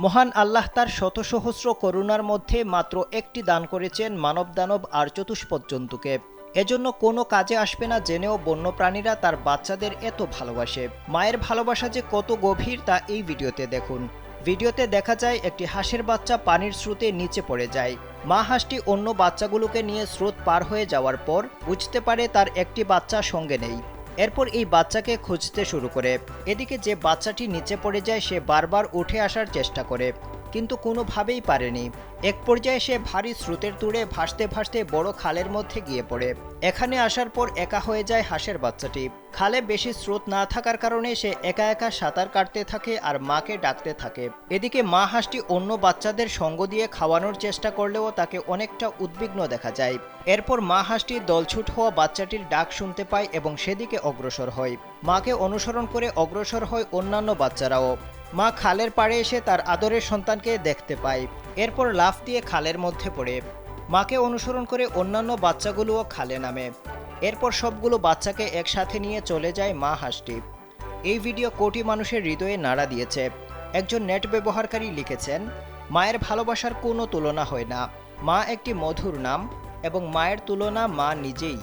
মহান আল্লাহ তার শত সহস্র করুণার মধ্যে মাত্র একটি দান করেছেন মানব দানব আর চতুষ্পদ জন্তুকে। এজন্য কোনো কাজে আসবে না জেনেও বন্যপ্রাণীরা তার বাচ্চাদের এত ভালোবাসে। মায়ের ভালোবাসা যে কত গভীর তা এই ভিডিওতে দেখুন। ভিডিওতে দেখা যায় একটি হাঁসের বাচ্চা পানির স্রোতে নিচে পড়ে যায়। মা হাঁসটি অন্য বাচ্চাগুলোকে নিয়ে স্রোত পার হয়ে যাওয়ার পর বুঝতে পারে তার একটি বাচ্চা সঙ্গে নেই। এরপর এই বাচ্চাকে খুঁজতে শুরু করে। এদিকে যে বাচ্চাটি নিচে পড়ে যায় সে বারবার উঠে আসার চেষ্টা করে, কিন্তু কোনোভাবেই পারেনি। এক পর্যায়ে সে ভারী স্রোতের তুড়ে ভাসতে ভাসতে বড় খালের মধ্যে গিয়ে পড়ে। এখানে আসার পর একা হয়ে যায় হাঁসের বাচ্চাটি। খালে বেশি স্রোত না থাকার কারণে সে একা একা সাঁতার কাটতে থাকে আর মাকে ডাকতে থাকে। এদিকে মা হাঁসটি অন্য বাচ্চাদের সঙ্গ দিয়ে খাওয়ানোর চেষ্টা করলেও তাকে অনেকটা উদ্বিগ্ন দেখা যায়। এরপর মা হাঁসটি দলছুট হওয়া বাচ্চাটির ডাক শুনতে পায় এবং সেদিকে অগ্রসর হয়। মাকে অনুসরণ করে অগ্রসর হয় অন্যান্য বাচ্চারাও। মা খালের পাড়ে এসে তার আদরের সন্তানকে দেখতে পায়। এরপর লাফ দিয়ে খালের মধ্যে পড়ে। মাকে অনুসরণ করে অন্যান্য বাচ্চাগুলোও খালে নামে। এরপর সবগুলো বাচ্চাকে একসাথে নিয়ে চলে যায় মা হাঁসটি। এই ভিডিও কোটি মানুষের হৃদয়ে নাড়া দিয়েছে। একজন নেট ব্যবহারকারী লিখেছেন, মায়ের ভালোবাসার কোনো তুলনা হয় না। মা একটি মধুর নাম এবং মায়ের তুলনা মা নিজেই।